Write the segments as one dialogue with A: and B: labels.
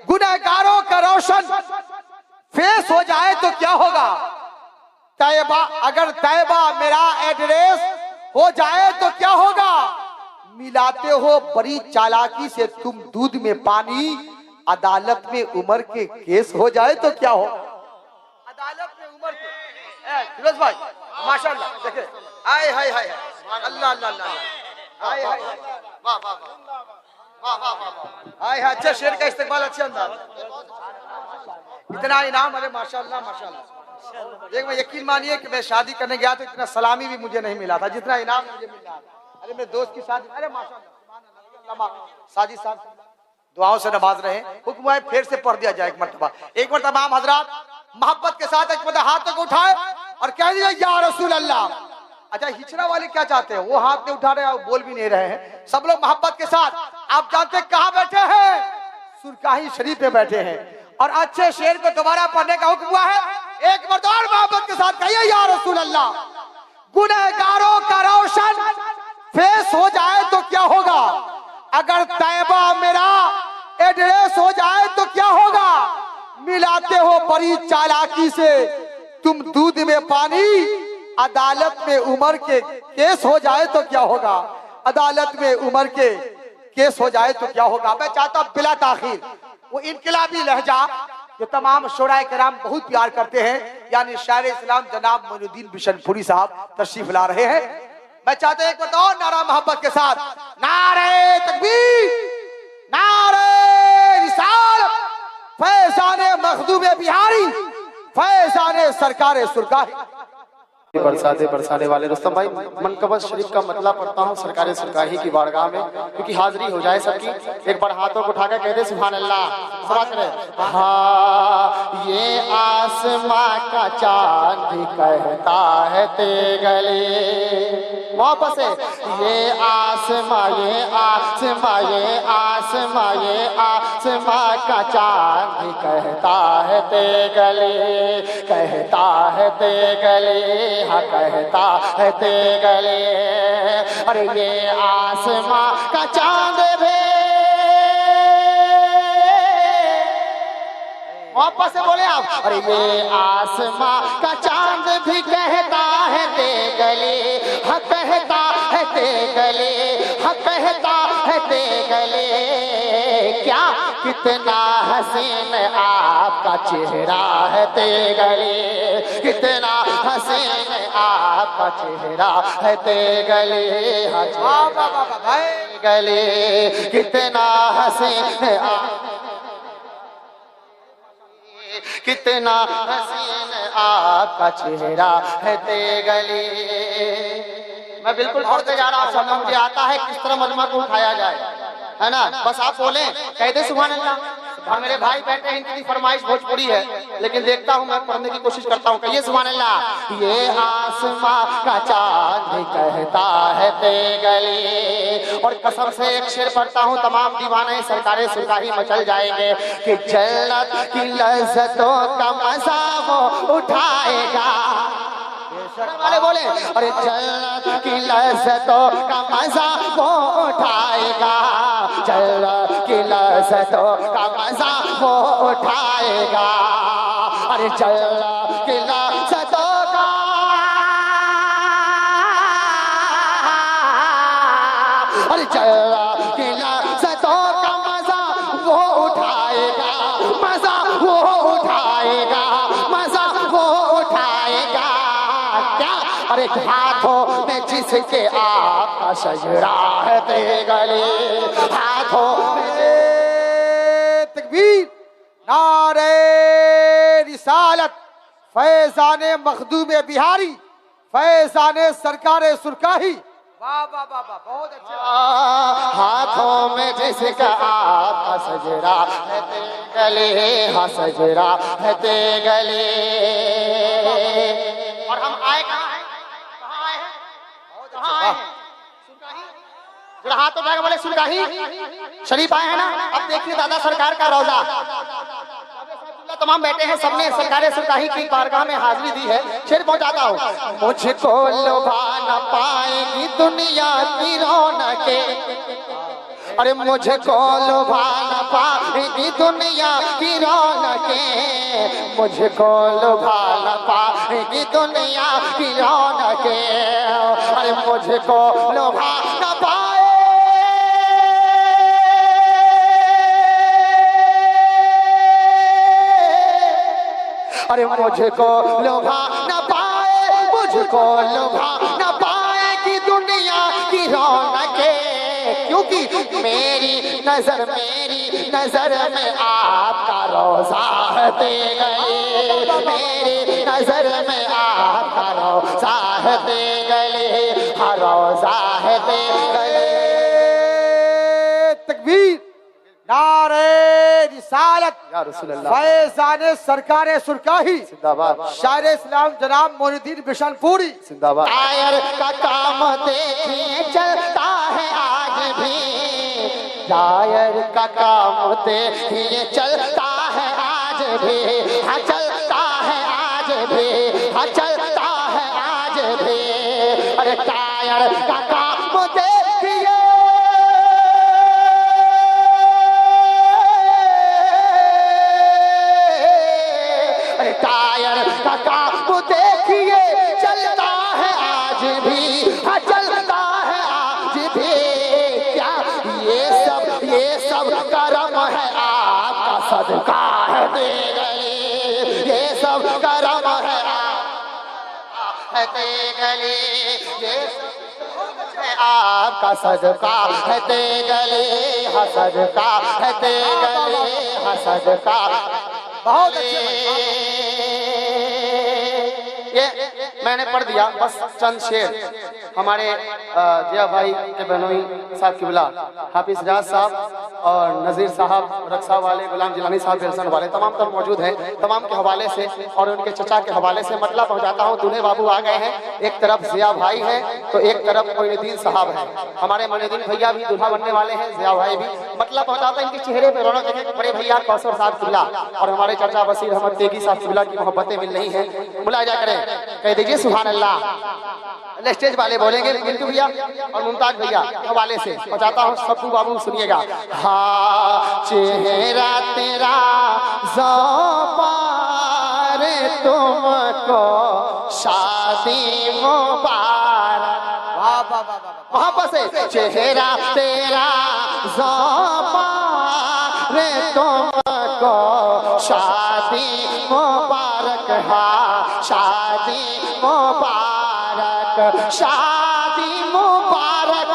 A: गुनहगारों का रोशन फेस हो जाए तो क्या होगा। तैयबा, अगर तैयबा मेरा एड्रेस हो जाए तो क्या होगा। मिलाते हो बड़ी चालाकी से तुम दूध में पानी, अदालत में उम्र के केस हो जाए तो क्या हो। अदालत में उम्र के फिरोज भाई माशाल्लाह देखिए, आए हाय हाय अल्लाह अल्लाह अल्लाह, आए हाय वाह वाह वाह वाह वाह, आए हाय अच्छा शेर का इस्तेमाल, अच्छे अंदाज, इतना इनाम, अरे माशाल्लाह माशाल्लाह। देख मैं यकीन मानिए कि मैं शादी करने गया तो इतना सलामी भी मुझे नहीं मिला था जितना इनाम मुझे मिल रहा था। अरे मेरे दोस्त की शादी, अरे माशाल्लाह साजिद साहब दुआओं से नवाज रहे। हुक्म है फिर से पढ़ दिया जाए एक मर्तबा, एक बार तमाम हजरात मोहब्बत के साथ एक बार हाथों को उठाए और कह दिया या रसूल अल्लाह। अच्छा हिचड़ा वाले क्या चाहते हैं, वो हाथ नहीं उठा रहे और बोल भी नहीं रहे हैं। सब लोग मोहब्बत के साथ, आप जानते हैं कहां बैठे हैं, सुरकाही शरीफ पे बैठे हैं। और अच्छे शेर को दोबारा पढ़ने का हुक्म हुआ है, एक बार और मोहब्बत के साथ कहिए या रसूल अल्लाह। गुनहगारों का रोशन फेस हो जाए तो क्या होगा। अगर तैयबा मेरा एड्रेस हो जाए तो क्या होगा। मिलाते हो बड़ी चालाकी से तुम दूध में पानी, अदालत में उम्र के केस हो जाए तो क्या होगा। अदालत में उम्र के केस हो जाए तो क्या होगा। मैं चाहता हूं बिला ताखीर वो इनकलाबी लहजा जो तमाम शोराए कराम बहुत प्यार करते हैं, यानी शायर इस्लाम जनाब मोइनुद्दीन बिशनपुरी साहब तशरीफ ला रहे हैं। मैं चाहता हूं एक बार और नारा मोहब्बत के साथ, नारे तकबीर, नारे रिसालत, फैज़ाने मखदूम बिहारी, फैज़ाने सरकारे सुरकाही।
B: बरसाने वाले रुस्तम भाई मनकबत शरीफ का मतला पढ़ता हूँ सरकारी सुरकाही की बारगाह में, क्योंकि हाजिरी हो जाए सबकी। एक बार हाथों को उठाकर कहते सुभान अल्लाह, सवा करें। हाँ ये आसमां का चांद कहता है ते गले, वापस है ये आसमां ये आसमां ये आसमां ये आसमां का चांद कहता है ते गले, कहता है ते गले, हाँ कहता है ते गले। अरे ये आसमां का चांद भी, वापस से बोले आप। अरे ये आसमां का चांद भी कहता है ते गले, हाँ कहता है ते गले, हाँ कहता है ते गले। क्या कितना हसीन आपका चेहरा है ते गले, कितना हसीन आपका चेहरा है ते गले, गले कितना हसीन कितना हसीन आपका चेहरा है ते गले। मैं बिल्कुल पढ़ते जा रहा हूँ, मुझे आता है किस तरह मजमा को उठाया जाए, है ना। बस आप बोले कह दे सुभान अल्लाह। और मेरे भाई बैठे हैं, इनकी फरमाइश भोजपुरी है, लेकिन देखता हूँ मैं पढ़ने की कोशिश करता हूँ। कहिए सुभान अल्लाह। ये आसमां का चांद कहता है ते गले, और कसम से एक शेर पढ़ता हूँ, तमाम दीवाने सरकारे सुरकाही मचल जाएंगे कि जन्नत की लज्जतों का मजा वो उठाएगा। वाले बोले अरे जन्नत की लज्जतों का मजा वो उठाएगा, जन्नत की लज्जतों का मजा वो उठाएगा। अरे जन्नत की लज्जतों का, अरे जन्नत की लज्जतों का मजा वो उठाएगा, मजा वो उठाएगा, मजा वो उठाएगा। अरे हाथों में जिसके आपका सजरा है ते गले, हाथों में
A: तकबीर, नारे रिसालत, फैज़ाने मखदूम बिहारी, फैज़ाने सरकारे सुरकाही। वाह वाह वाह वाह, बहुत अच्छे।
B: हाथों में जिसका आपका सजरा है ते गले, हाँ सजरा है ते गले। और हम आए कहाँ हैं, कहाँ आए हैं, कहाँ आए हैं, जरा हाथ उठा के बोले सुरकाही शरीफ आए हैं ना। अब देखिए दादा सरकार का रोजा, तमाम बैठे हैं, सबने सरकारे सुरकाही की बारगाह में हाजिरी दी है। शेर पहुंचाता हूँ। मुझको लुभा न पाएगी दुनिया की रौनकें, अरे मुझको लुभा न पाएगी दुनिया की रौनकें, मुझको लुभा न पाएगी दुनिया की रौनकें, अरे मुझको लुभा न पाए, अरे मुझको लुभा न पाए, मुझको लुभा न पाएगी दुनिया की रौनकें, क्योंकि मेरी नजर में आपका रोजा दे गए, मेरी नजर में आपका रोजा दे गए, हर रोजा दे गए।
A: तकबीर, नारे रिसालत,
B: या रसूल अल्लाह,
A: फैज़ाने सरकारे सुरकाही,
B: जिंदाबाद,
A: शायर इस्लाम जनाब मोइनुद्दीन बिशनपुरी,
B: जिंदाबाद। टायर का काम देखिए चलता है आज भी, टायर का काम देखिए चलता है आज भी, हाँ चलता है आज भी, हाँ चलता है आज भी, अरे टायर का काम देखिए, अरे टायर का काम देखिए चलता है आज भी, हाँ चलता है आज भी, क्या ये सब करम है आपका, सदका है दे गए, ये सब करम है आपका दे गए, ये सब है आपका सदका है दे गए, हाँ सदका है दे गए, हाँ सदका।
A: बहुत अच्छे।
B: ये मैंने पढ़ दिया, बस चंद शेर हमारे जिया भाई के बहनोई साहब किबला, हाफिज राज साहब और नजीर साहब रक्षा वाले, गुलाम जिलानी साहब बेलसन वाले तमाम तर मौजूद हैं, तमाम के हवाले से और उनके चचा के हवाले से मतलब पहुंचाता हूं। दूल्हे बाबू आ गए हैं, एक तरफ जिया भाई हैं तो एक तरफ मोइनुद्दीन साहब हैं, हमारे मोइनुद्दीन भैया भी दूल्हा बनने वाले हैं, जिया भाई भी, मतलब पहुंचाता इनके चेहरे पर रौनक देखे। बड़े भैया कौसर साहब किबला और हमारे चचा बशीर अहमद तेगी साहब किबला की मोहब्बतें मिल रही हैं, मुलाजा करें, कह दीजिए सुभान अल्लाह। स्टेज वाले बोलेंगे बिल्टू भैया और मुमताज भैया हवाले से पहुंचाता हूँ, सप्पू बाबू सुनिएगा। हाँ चेहरा तेरा ज़ौबार तुमको शादी मुबारक,
A: वाह वाह वाह वाह,
B: वहां पर से चेहरा तेरा ज़ौबार तुमको शादी मुबारक, हाँ शादी मुबारक, शादी मुबारक,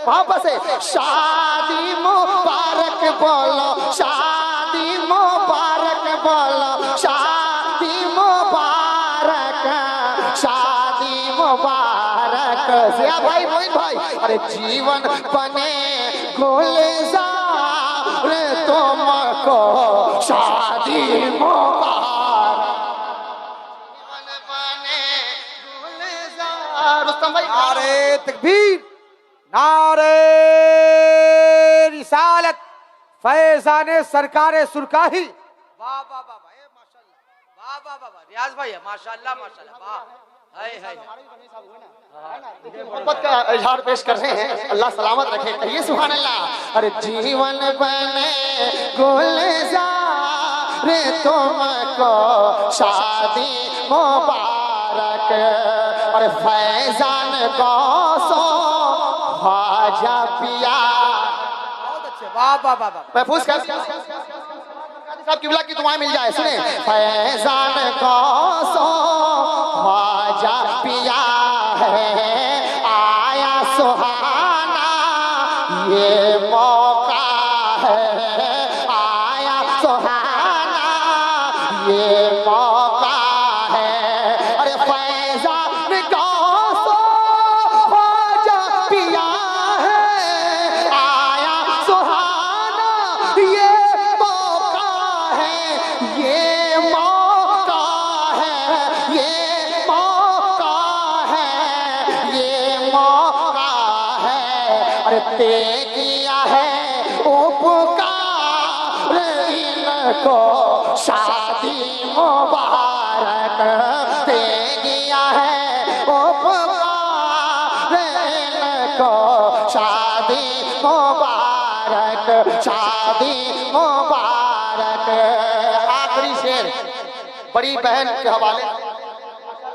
B: वहां पर से शादी मुबारक बोलो, शादी मुबारक बोलो, शादी मुबारक, शादी मुबारक। जिया भाई, मोइन भाई, अरे जीवन बने गुलजार तुमको शादी मुबारक, जीवन बने गुलजार। रुस्तम भाई,
A: नारे तकबीर, नारे रिसालत, फैज़ाने सरकारे सुरकाही, वाह वाह वाह वाह, ए माशाल्लाह, वाह वाह वाह वाह, रियाज भाई है माशाल्लाह माशाल्लाह, वाह, है
B: मोहब्बत का इजहार पेश कर रहे हैं, अल्लाह सलामत रखे, कहिए सुभान अल्लाह। अरे जीवन बने गुलजार तुमको शादी मुबारक, अरे फैजान गौसो ख्वाजा पिया,
A: बहुत अच्छे, वाह वाह वाह वाह,
B: महफूज कर साहब किबला की दुआएं मिल जाए, सुने। फैजान गौसो ख्वाजा पिया है, आया सुहाना ये मौका है, आया सुहाना ये मौका है, अरे फैजान गौसो ख्वाजा पिया है, आया सुहाना ये मौका है, ये मौका है, ये मौका है, ये मौका है, अरे ते किया है उपकार इनको शादी मुबारक, ते किया है उपकार इनको शादी मुबारक। शादी मुबारक। आखिरी शेर बड़ी बहन के हवाले।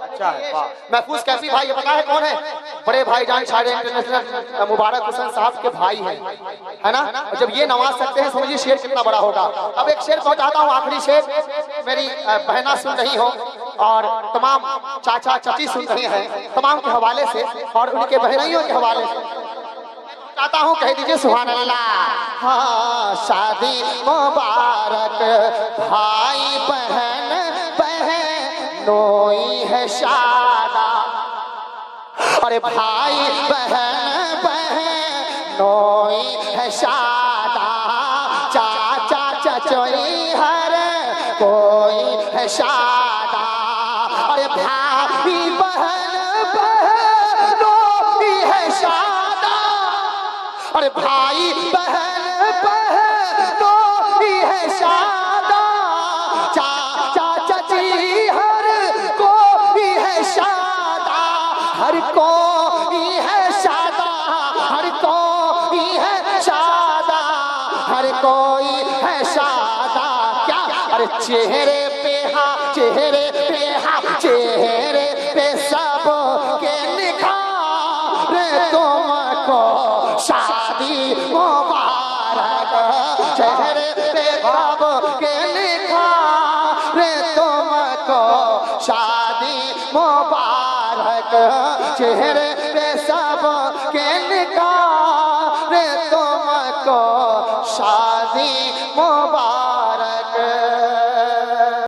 A: अच्छा है, वाह।
B: महफूज कैफी भाई, ये पता है कौन है? बड़े भाईजान शायर इंटरनेशनल मुबारक हुसैन साहब के भाई हैं, है ना? और जब ये नवाज सकते हैं, समझिए शेर कितना बड़ा होगा। अब एक शेर पहुंचाता हूँ, आखिरी शेर। मेरी बहना सुन रही हो और तमाम चाचा चाची सुन रही हैं, तमाम के हवाले से और उनके बहनों के हवाले से चाहता हूँ, कह दीजिए सुभान अल्लाह। हाँ, शादी मुबारक भाई बहन बहनोई है शादा। अरे भाई बहन बहनोई है शादा, चाचा चचोई हर कोई है शादा। अरे भाई बहन बहनोई है शादा, अरे भाई बहन बहनोई है शादा, चाचा चाची हर कोई है शादा, हर कोई है शादा, हर कोई है शादा, हर कोई है शादा। क्या? अरे चेहरे पे हाँ, चेहरे पे हाँ, चेहरे पे सब के निखार तुमको शादी मुबारक। चेहरे पे सब के निखार तुमको शादी मुबारक। चेहरे पे सब के निखार तुमको शादी मुबारक।